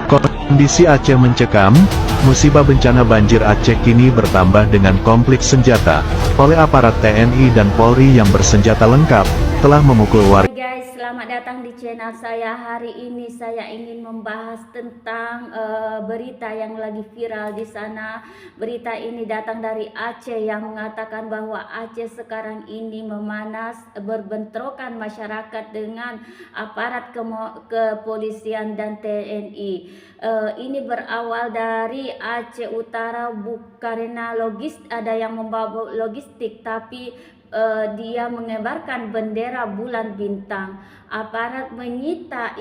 Kondisi Aceh mencekam, musibah bencana banjir Aceh kini bertambah dengan konflik senjata, oleh aparat TNI dan Polri yang bersenjata lengkap, telah memukul warga. Hai guys, selamat datang di channel saya. Hari ini saya ingin membahas tentang berita yang lagi viral di sana. Berita ini datang dari Aceh yang mengatakan bahwa Aceh sekarang ini memanas, berbentrokan masyarakat dengan aparat kepolisian dan TNI. Ini berawal dari Aceh Utara, karena ada yang membawa logistik, tapi dia mengibarkan bendera bulan bintang. Aparat menyita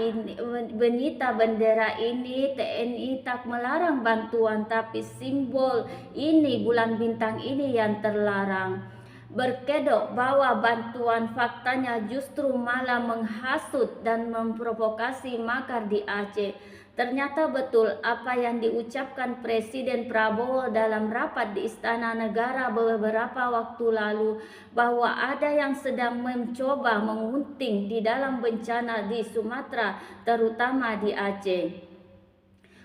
bendera ini. TNI tak melarang bantuan, tapi simbol ini bulan bintang ini yang terlarang. Berkedok bahwa bantuan faktanya justru malah menghasut dan memprovokasi makar di Aceh. Ternyata betul apa yang diucapkan Presiden Prabowo dalam rapat di Istana Negara beberapa waktu lalu, bahwa ada yang sedang mencoba mengunting di dalam bencana di Sumatera, terutama di Aceh.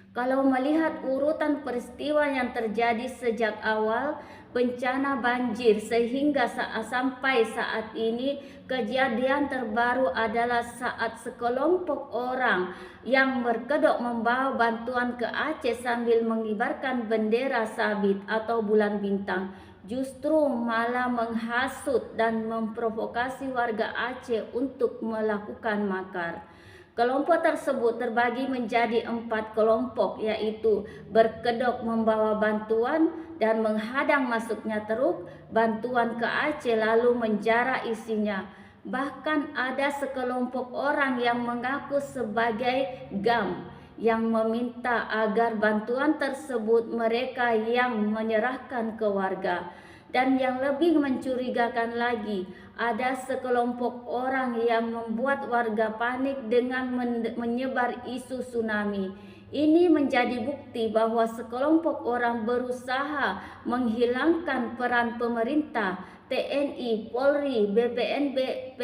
Kalau melihat urutan peristiwa yang terjadi sejak awal bencana banjir sehingga sampai saat ini, kejadian terbaru adalah saat sekelompok orang yang berkedok membawa bantuan ke Aceh sambil mengibarkan bendera sabit atau bulan bintang, justru malah menghasut dan memprovokasi warga Aceh untuk melakukan makar. Kelompok tersebut terbagi menjadi 4 kelompok, yaitu berkedok membawa bantuan dan menghadang masuknya truk bantuan ke Aceh lalu menjara isinya. Bahkan ada sekelompok orang yang mengaku sebagai GAM yang meminta agar bantuan tersebut mereka yang menyerahkan ke warga. Dan yang lebih mencurigakan lagi, ada sekelompok orang yang membuat warga panik dengan menyebar isu tsunami. Ini menjadi bukti bahwa sekelompok orang berusaha menghilangkan peran pemerintah, TNI, Polri, BNPB,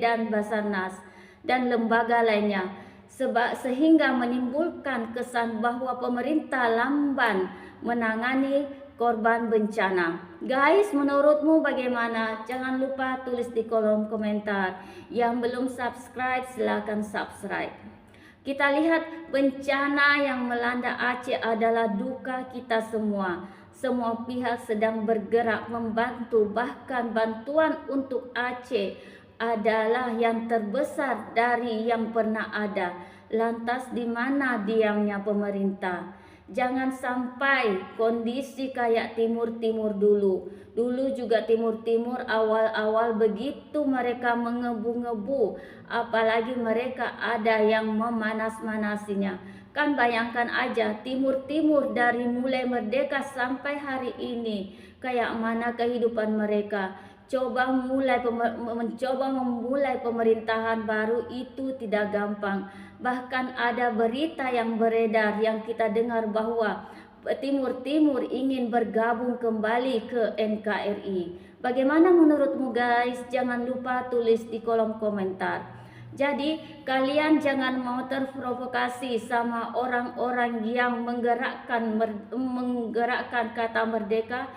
dan Basarnas, dan lembaga lainnya, sehingga menimbulkan kesan bahwa pemerintah lamban menangani korban bencana. Guys, menurutmu bagaimana? Jangan lupa tulis di kolom komentar. Yang belum subscribe, silahkan subscribe. Kita lihat bencana yang melanda Aceh adalah duka kita semua. Semua pihak sedang bergerak membantu, bahkan bantuan untuk Aceh adalah yang terbesar dari yang pernah ada. Lantas di mana diamnya pemerintah? Jangan sampai kondisi kayak Timur-Timur dulu. Dulu juga Timur-Timur awal-awal begitu mereka mengebu-ngebu, apalagi mereka ada yang memanas-manasinya. Kan bayangkan aja Timur-Timur dari mulai merdeka sampai hari ini, kayak mana kehidupan mereka. Mencoba memulai pemerintahan baru itu tidak gampang. Bahkan ada berita yang beredar yang kita dengar bahwa Timur-Timur ingin bergabung kembali ke NKRI. Bagaimana menurutmu guys? Jangan lupa tulis di kolom komentar. Jadi kalian jangan mau terprovokasi sama orang-orang yang menggerakkan kata merdeka.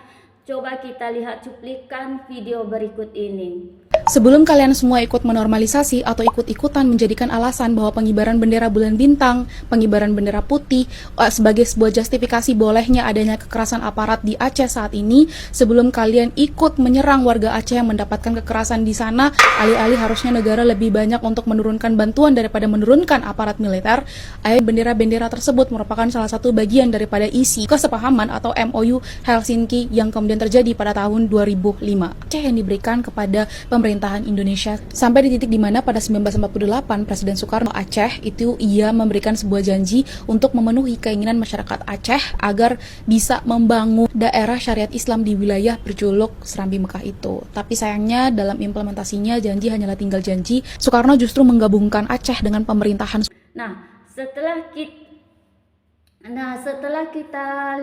Coba kita lihat cuplikan video berikut ini. Sebelum kalian semua ikut menormalisasi atau ikut-ikutan menjadikan alasan bahwa pengibaran bendera bulan bintang, pengibaran bendera putih sebagai sebuah justifikasi bolehnya adanya kekerasan aparat di Aceh saat ini, sebelum kalian ikut menyerang warga Aceh yang mendapatkan kekerasan di sana, alih-alih harusnya negara lebih banyak untuk menurunkan bantuan daripada menurunkan aparat militer, bendera-bendera tersebut merupakan salah satu bagian daripada isi kesepahaman atau MOU Helsinki yang kemudian terjadi pada tahun 2005. Aceh yang diberikan kepada pemerintahan Indonesia sampai di titik dimana pada 1948 Presiden Soekarno Aceh itu ia memberikan sebuah janji untuk memenuhi keinginan masyarakat Aceh agar bisa membangun daerah syariat Islam di wilayah berjuluk Serambi Mekah itu. Tapi sayangnya dalam implementasinya janji hanyalah tinggal janji. Soekarno justru menggabungkan Aceh dengan pemerintahan. Nah, setelah kita Nah, setelah kita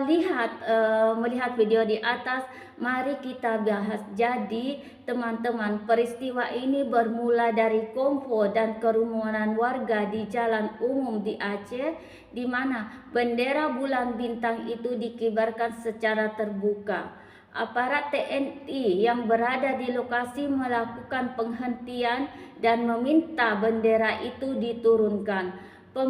melihat video di atas, mari kita bahas. Jadi, teman-teman, peristiwa ini bermula dari konvoy dan kerumunan warga di jalan umum di Aceh, di mana bendera bulan bintang itu dikibarkan secara terbuka. Aparat TNI yang berada di lokasi melakukan penghentian dan meminta bendera itu diturunkan. Dan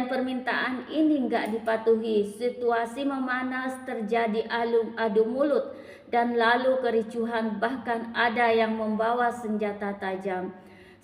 permintaan ini enggak dipatuhi. Situasi memanas, terjadi adu mulut dan lalu kericuhan, bahkan ada yang membawa senjata tajam.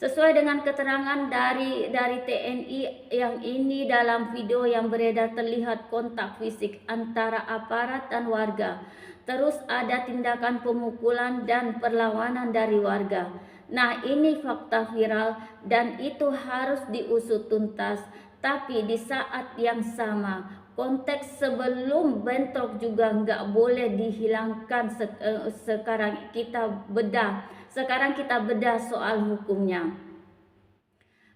Sesuai dengan keterangan dari TNI yang ini, dalam video yang beredar terlihat kontak fisik antara aparat dan warga. Terus ada tindakan pemukulan dan perlawanan dari warga. Nah, ini fakta viral dan itu harus diusut tuntas. Tapi di saat yang sama, konteks sebelum bentrok juga nggak boleh dihilangkan. Sekarang kita bedah soal hukumnya.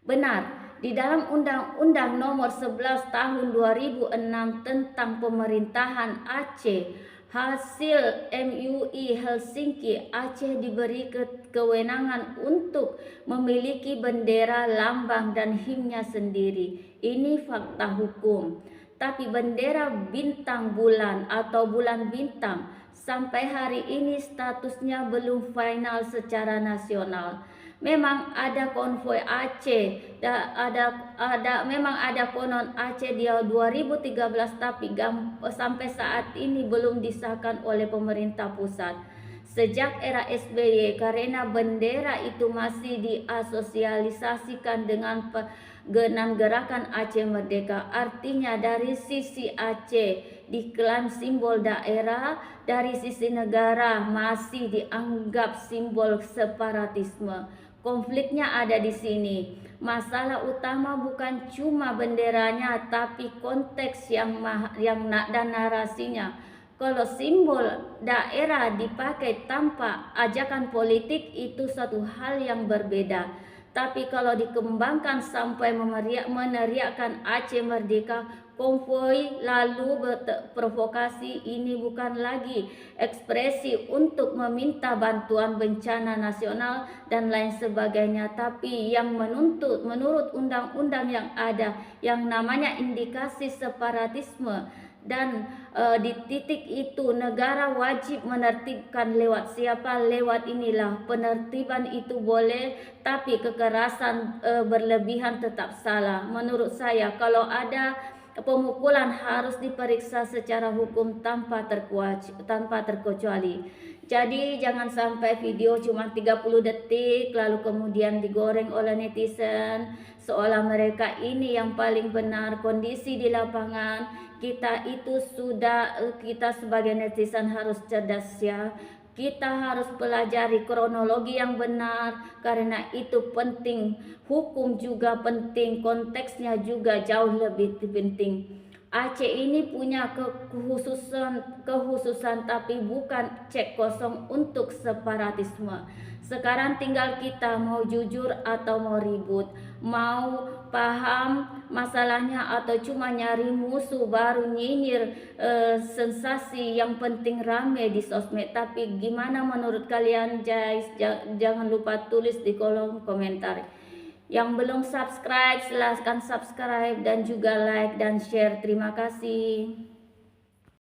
Benar, di dalam Undang-Undang Nomor 11 Tahun 2006 tentang Pemerintahan Aceh hasil MUI Helsinki, Aceh diberi kewenangan untuk memiliki bendera, lambang, dan himnya sendiri. Ini fakta hukum. Tapi bendera bintang bulan atau bulan bintang sampai hari ini statusnya belum final secara nasional. Memang ada konvoy Aceh, memang ada konon Aceh di 2013, tapi sampai saat ini belum disahkan oleh pemerintah pusat. Sejak era SBY, karena bendera itu masih diasosialisasikan dengan gerakan Aceh Merdeka. Artinya dari sisi Aceh diklaim simbol daerah, dari sisi negara masih dianggap simbol separatisme. Konfliknya ada di sini. Masalah utama bukan cuma benderanya, tapi konteks dan narasinya. Kalau simbol daerah dipakai tanpa ajakan politik, itu satu hal yang berbeda. Tapi kalau dikembangkan sampai meneriakkan Aceh Merdeka, konvoy lalu provokasi, ini bukan lagi ekspresi untuk meminta bantuan bencana nasional dan lain sebagainya, tapi yang menurut undang-undang yang ada, yang namanya indikasi separatisme. Dan di titik itu negara wajib menertibkan. Lewat siapa? Lewat inilah. Penertiban itu boleh, tapi kekerasan berlebihan tetap salah. Menurut saya, kalau ada pemukulan harus diperiksa secara hukum tanpa terkecuali. Jadi jangan sampai video cuma 30 detik lalu kemudian digoreng oleh netizen seolah mereka ini yang paling benar. Kondisi di lapangan kita sebagai netizen harus cerdas ya. Kita harus pelajari kronologi yang benar, karena itu penting. Hukum juga penting, konteksnya juga jauh lebih penting. Aceh ini punya kekhususan tapi bukan cek kosong untuk separatisme. Sekarang tinggal kita mau jujur atau mau ribut, mau paham masalahnya atau cuma nyari musuh baru nyinyir sensasi. Yang penting rame di sosmed. Tapi gimana menurut kalian guys? Jangan lupa tulis di kolom komentar. Yang belum subscribe silahkan subscribe dan juga like dan share. Terima kasih.